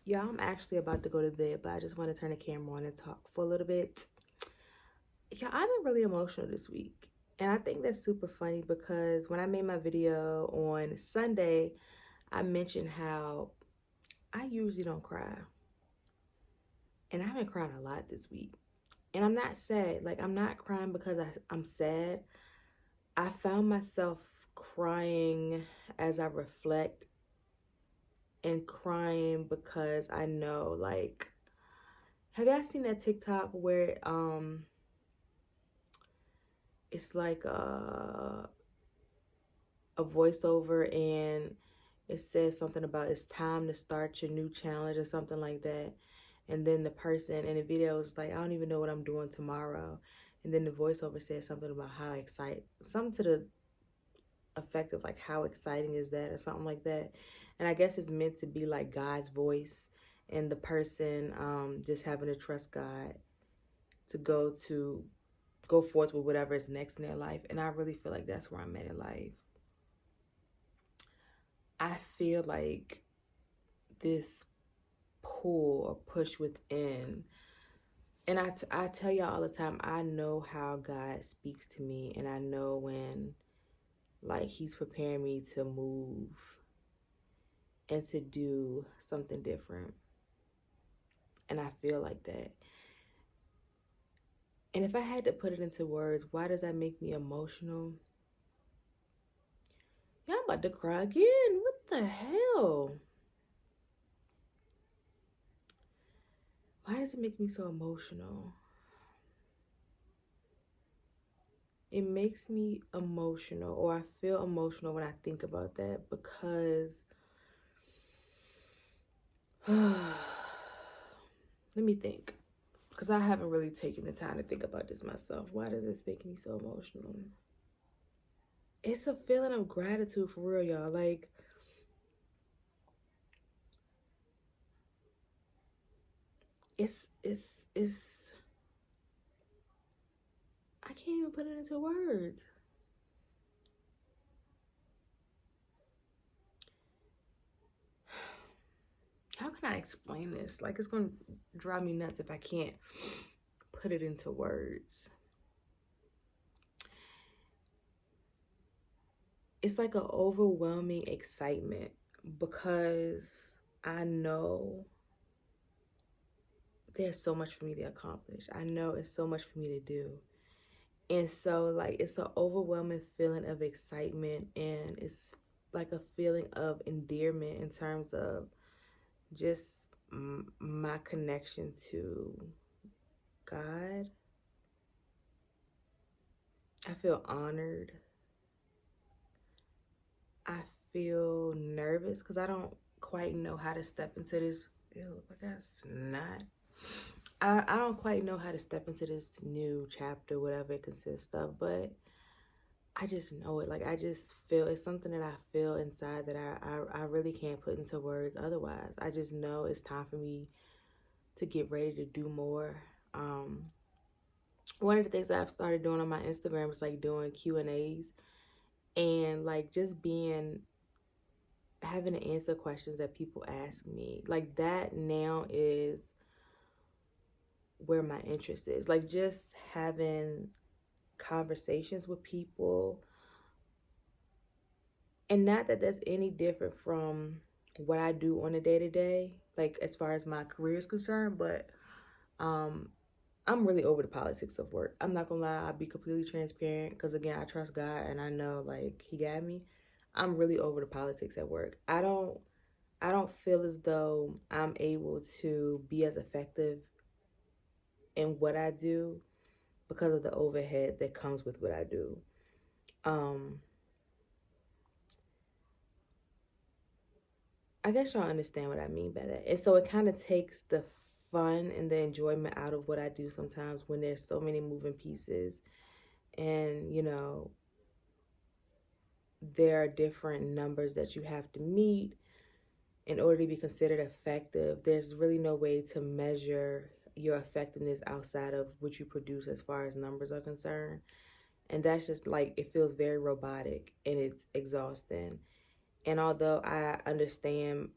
Yeah, I'm actually about to go to bed, but I just want to turn the camera on and talk for a little bit. Yeah, I've been really emotional this week. And I think that's super funny because when I made my video on Sunday, I mentioned how I usually don't cry. And I've been crying a lot this week. And I'm not sad. Like, I'm not crying because I'm sad. I found myself crying as I reflect and crying because I know, like, have y'all seen that TikTok where it's like a voiceover and it says something about it's time to start your new challenge or something like that. And then the person in the video is like, I don't even know what I'm doing tomorrow. And then the voiceover says something about how excited, something to the effect of like, how exciting is that or something like that. And I guess it's meant to be like God's voice and the person just having to trust God to go forth with whatever is next in their life. And I really feel like that's where I'm at in life. I feel like this pull or push within. And I tell y'all all the time, I know how God speaks to me. And I know when, like, he's preparing me to move and to do something different. And I feel like that. And if I had to put it into words, why does that make me emotional? Yeah, I'm about to cry again. What the hell? Why does it make me so emotional? It makes me emotional, or I feel emotional when I think about that because let me think, because I haven't really taken the time to think about this myself. Why does this make me so emotional? It's a feeling of gratitude for real, y'all. Like, it's I can't even put it into words. How can I explain this? Like, it's gonna drive me nuts if I can't put it into words. It's like an overwhelming excitement because I know there's so much for me to accomplish. I know it's so much for me to do. And so, like, it's an overwhelming feeling of excitement, and it's like a feeling of endearment in terms of just my connection to God. I feel honored. I feel nervous because I don't quite know how to step into this. Ew, I guess not. I don't quite know how to step into this new chapter, whatever it consists of, but I just know it. Like, I just feel it's something that I feel inside that I really can't put into words otherwise. I just know it's time for me to get ready to do more. One of the things that I've started doing on my Instagram is like doing Q&As and like just being having to answer questions that people ask me. Like, that now is where my interest is. Like, just having conversations with people. And not that that's any different from what I do on a day-to-day, like as far as my career is concerned, but I'm really over the politics of work. I'm not gonna lie, I'll be completely transparent because again, I trust God and I know like he got me. I'm really over the politics at work. I don't feel as though I'm able to be as effective in what I do because of the overhead that comes with what I do. I guess y'all understand what I mean by that. And so it kind of takes the fun and the enjoyment out of what I do sometimes when there's so many moving pieces and, there are different numbers that you have to meet in order to be considered effective. There's really no way to measure your effectiveness outside of what you produce as far as numbers are concerned. And that's just like, it feels very robotic and it's exhausting. And although I understand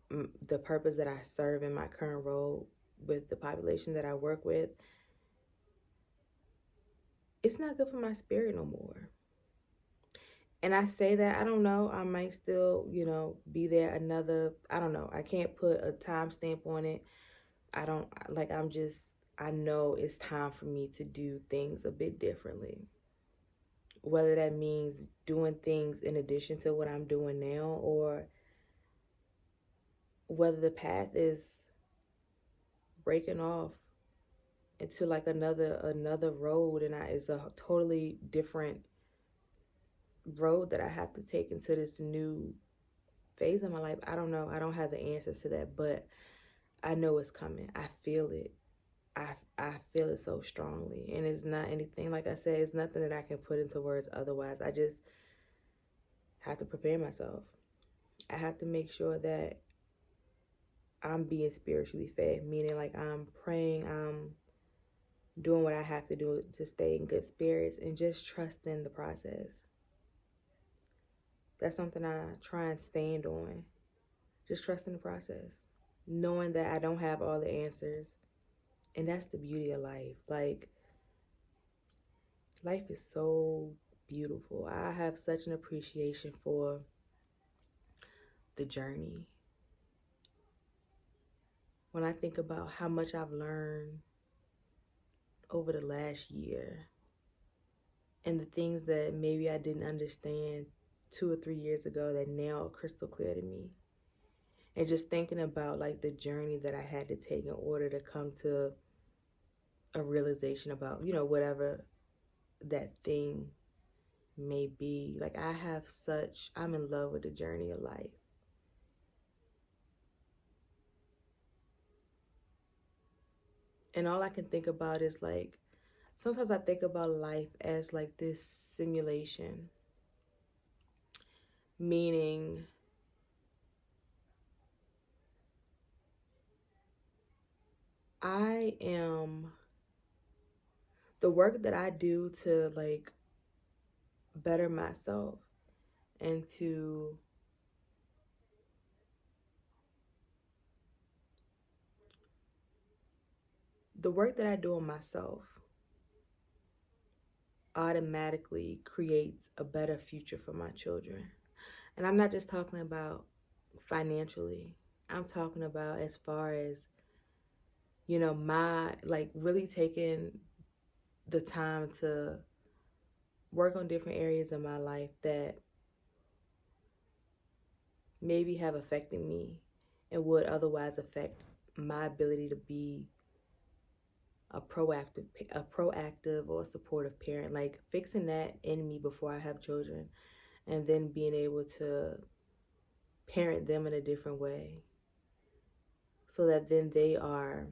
the purpose that I serve in my current role with the population that I work with, it's not good for my spirit no more. And I say that, I don't know, I might still, be there another, I don't know. I can't put a timestamp on it. I don't, like, I know it's time for me to do things a bit differently. Whether that means doing things in addition to what I'm doing now, or whether the path is breaking off into like another road, and it's a totally different road that I have to take into this new phase of my life. I don't know. I don't have the answers to that, but I know it's coming. I feel it. I feel it so strongly. And it's not anything, like I said, it's nothing that I can put into words otherwise. I just have to prepare myself. I have to make sure that I'm being spiritually fed, meaning like I'm praying, I'm doing what I have to do to stay in good spirits, and just trusting the process. That's something I try and stand on. Just trusting the process. Knowing that I don't have all the answers. And that's the beauty of life. Like, life is so beautiful. I have such an appreciation for the journey. When I think about how much I've learned over the last year, and the things that maybe I didn't understand 2 or 3 years ago that now are crystal clear to me. And just thinking about like the journey that I had to take in order to come to a realization about, whatever that thing may be. Like, I'm in love with the journey of life. And all I can think about is like, sometimes I think about life as like this simulation, meaning I am, the work that I do to like better myself and to the work that I do on myself automatically creates a better future for my children. And I'm not just talking about financially. I'm talking about as far as, my, like, really taking the time to work on different areas of my life that maybe have affected me and would otherwise affect my ability to be a proactive or a supportive parent. Like, fixing that in me before I have children, and then being able to parent them in a different way, so that then they are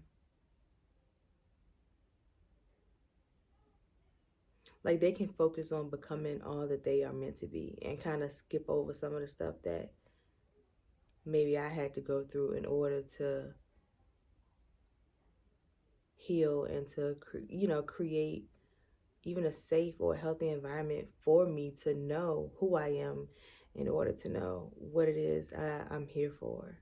like, they can focus on becoming all that they are meant to be, and kind of skip over some of the stuff that maybe I had to go through in order to heal and to create even a safe or healthy environment for me to know who I am, in order to know what it is I'm here for.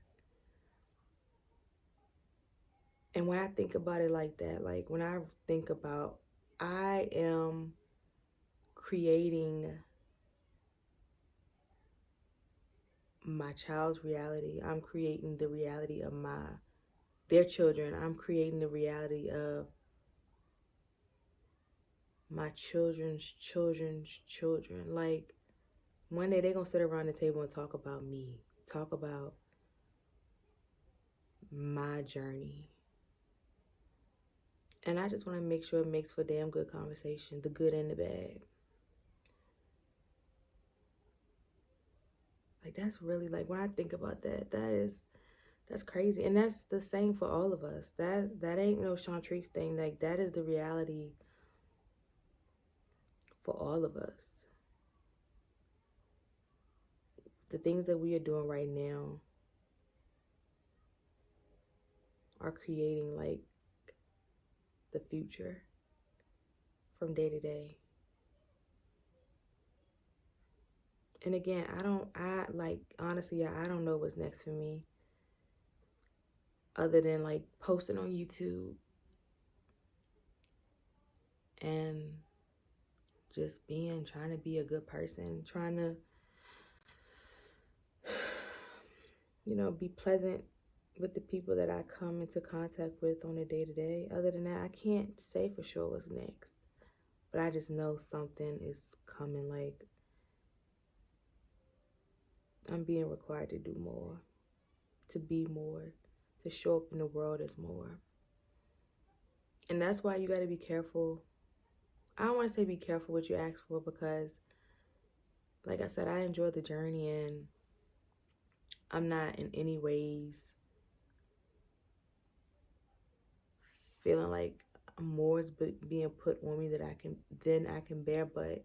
And when I think about it like that, like when I think about, I am creating my child's reality, I'm creating the reality of their children, I'm creating the reality of my children's children's children. Like, one day they're gonna sit around the table and talk about me, talk about my journey. And I just want to make sure it makes for damn good conversation, the good and the bad. Like, that's really, like, when I think about that, that's crazy. And that's the same for all of us. That ain't no Chantrice thing. Like, that is the reality for all of us. The things that we are doing right now are creating like the future from day to day. And again, honestly, I don't know what's next for me other than like posting on YouTube and just trying to be a good person, trying to, be pleasant with the people that I come into contact with on a day to day. Other than that, I can't say for sure what's next, but I just know something is coming. Like, I'm being required to do more, to be more, to show up in the world as more. And that's why you got to be careful. I don't want to say be careful what you ask for, because like I said, I enjoy the journey, and I'm not in any ways feeling like more is being put on me that I can bear. But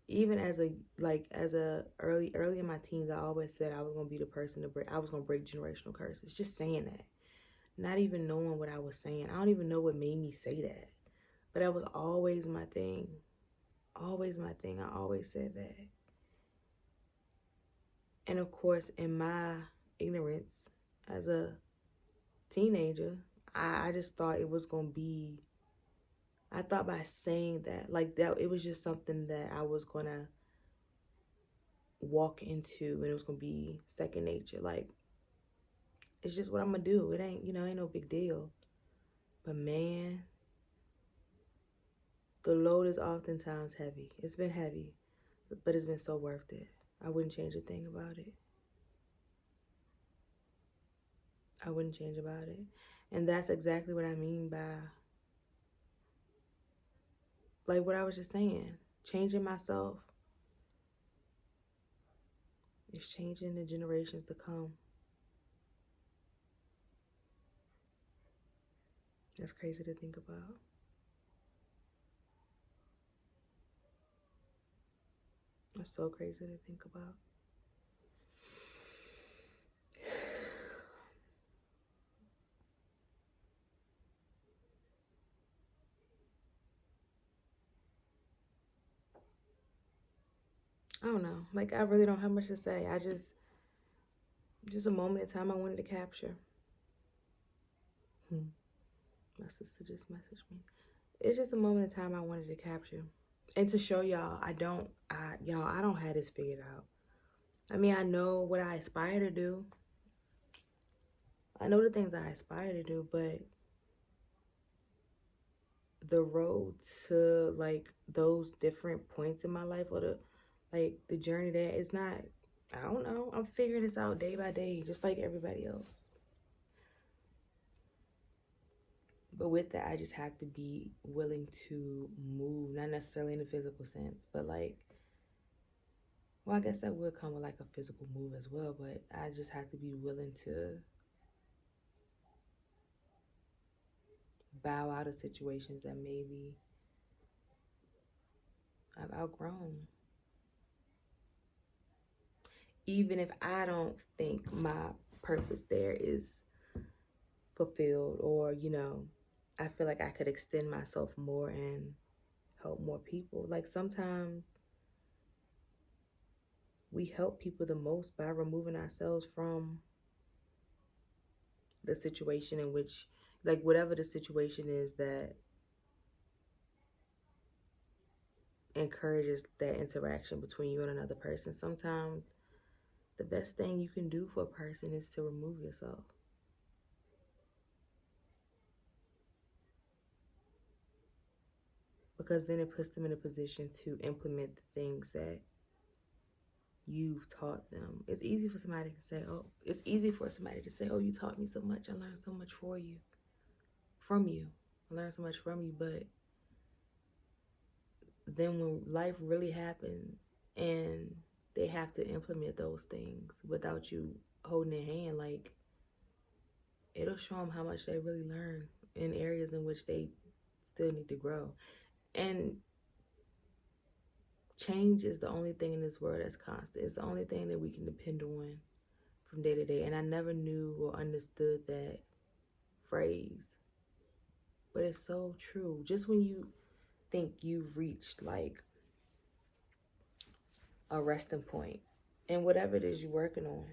even as a early in my teens, I always said I was gonna be the person I was gonna break generational curses. Just saying that, not even knowing what I was saying. I don't even know what made me say that, but that was always my thing. Always my thing. I always said that. And of course, in my ignorance as a teenager, I just thought it was gonna be. I thought by saying that, like that, it was just something that I was gonna walk into, and it was gonna be second nature. Like, it's just what I'm gonna do. It ain't no big deal. But man, the load is oftentimes heavy. It's been heavy, but it's been so worth it. I wouldn't change a thing about it. I wouldn't change about it. And that's exactly what I mean by, like what I was just saying, changing myself is changing the generations to come. That's crazy to think about. That's so crazy to think about. I don't know. Like, I really don't have much to say. Just a moment in time I wanted to capture. My sister just messaged me. It's just a moment in time I wanted to capture. And to show y'all, I don't have this figured out. I mean, I know what I aspire to do. I know the things I aspire to do, but the road to like those different points in my life, or the journey there, it's not, I don't know. I'm figuring this out day by day, just like everybody else. But with that, I just have to be willing to move, not necessarily in a physical sense, but like, well, I guess that would come with like a physical move as well, but I just have to be willing to bow out of situations that maybe I've outgrown. Even if I don't think my purpose there is fulfilled, or, I feel like I could extend myself more and help more people. Like, sometimes we help people the most by removing ourselves from the situation in which, like, whatever the situation is that encourages that interaction between you and another person. Sometimes the best thing you can do for a person is to remove yourself. Because then it puts them in a position to implement the things that you've taught them. It's easy for somebody to say, oh, you taught me so much. I learned so much from you. I learned so much from you. But then when life really happens and they have to implement those things without you holding their hand, like, it'll show them how much they really learn in areas in which they still need to grow. And change is the only thing in this world that's constant. It's the only thing that we can depend on from day to day. And I never knew or understood that phrase, but it's so true. Just when you think you've reached like a resting point in whatever it is you're working on.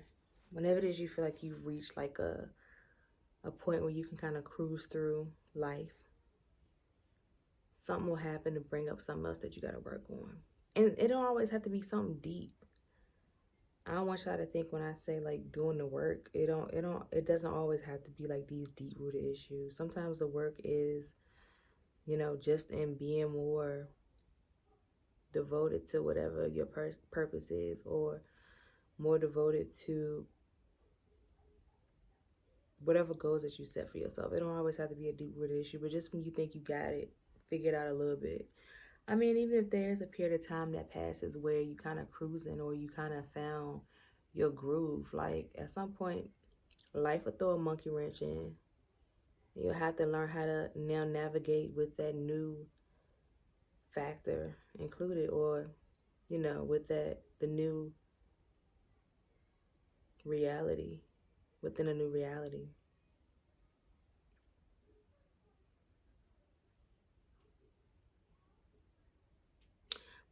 Whenever it is you feel like you've reached like a point where you can kind of cruise through life, something will happen to bring up something else that you got to work on. And it don't always have to be something deep. I don't want y'all to think when I say like doing the work, it doesn't always have to be like these deep rooted issues. Sometimes the work is, just in being more devoted to whatever your purpose is, or more devoted to whatever goals that you set for yourself. It don't always have to be a deep rooted issue, but just when you think you got it figured out a little bit. I mean, even if there's a period of time that passes where you kind of cruising or you kind of found your groove, like at some point, life will throw a monkey wrench in. You'll have to learn how to now navigate with that new factor included, or, with the new reality, within a new reality.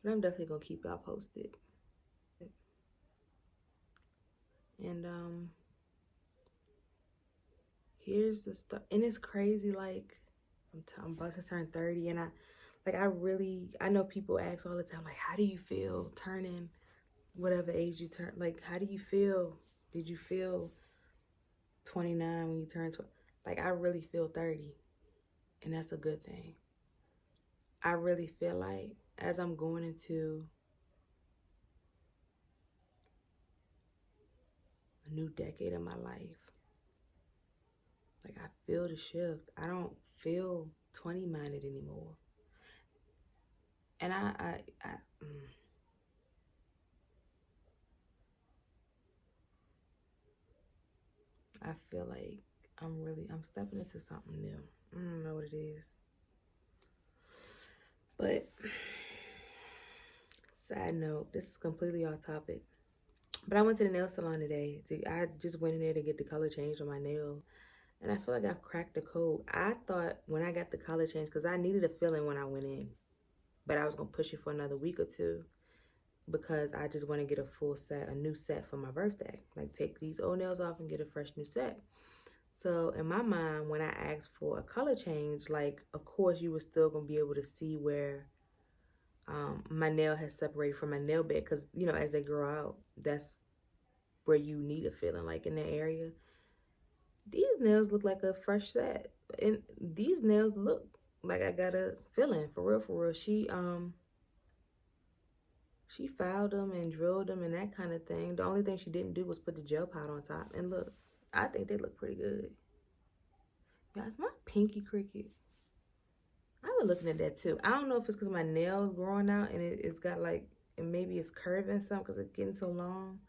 But I'm definitely going to keep y'all posted. And here's the stuff. And it's crazy, like, I'm about to turn 30, and I know people ask all the time, like, how do you feel turning whatever age you turn? Like, how do you feel? Did you feel 29 when you turned 20? Like, I really feel 30, and that's a good thing. I really feel like as I'm going into a new decade of my life, like, I feel the shift. I don't feel 20-minded anymore. And I feel like I'm stepping into something new. I don't know what it is. But, side note, this is completely off topic. But I went to the nail salon today. I just went in there to get the color changed on my nail. And I feel like I've cracked the code. I thought when I got the color change, because I needed a feeling when I went in, but I was going to push it for another week or two because I just want to get a new set for my birthday. Like, take these old nails off and get a fresh new set. So in my mind, when I asked for a color change, like, of course you were still going to be able to see where my nail has separated from my nail bed, because, as they grow out, that's where you need a feeling, like in that area. These nails look like a fresh set, and these nails look like I got a feeling, for real, for real. She filed them and drilled them and that kind of thing. The only thing she didn't do was put the gel powder on top, and look, I think they look pretty good. Guys, my pinky crooked. I've been looking at that too. I don't know if it's because my nail's growing out and it's got like, and maybe it's curving some because it's getting so long.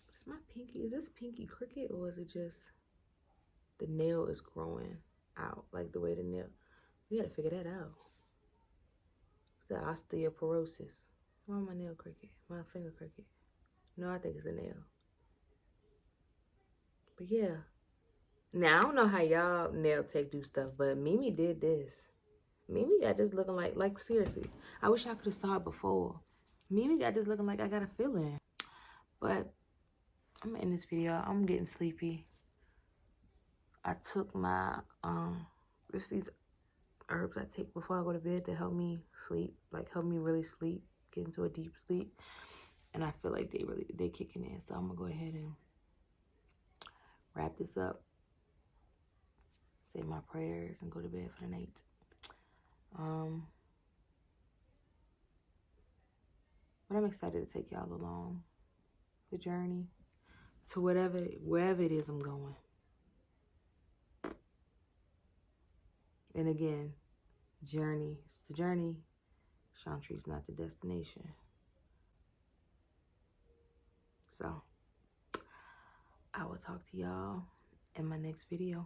But it's my pinky. Is this pinky crooked, or is it just the nail is growing out, like the way the nail? We gotta figure that out. It's the osteoporosis. Why my nail crooked? My finger crooked? No, I think it's a nail. But yeah. Now I don't know how y'all nail tech do stuff, but Mimi did this. Mimi got this looking like seriously. I wish I could have saw it before. Mimi got this looking like I got a feeling. But I'm in this video. I'm getting sleepy. I took my these herbs I take before I go to bed to help me sleep, like help me really sleep, get into a deep sleep. And I feel like they kicking in. So I'm gonna go ahead and wrap this up, say my prayers, and go to bed for the night. But I'm excited to take y'all along the journey to wherever it is I'm going. And again, journey. It's the journey. Chantry's not the destination. So, I will talk to y'all in my next video.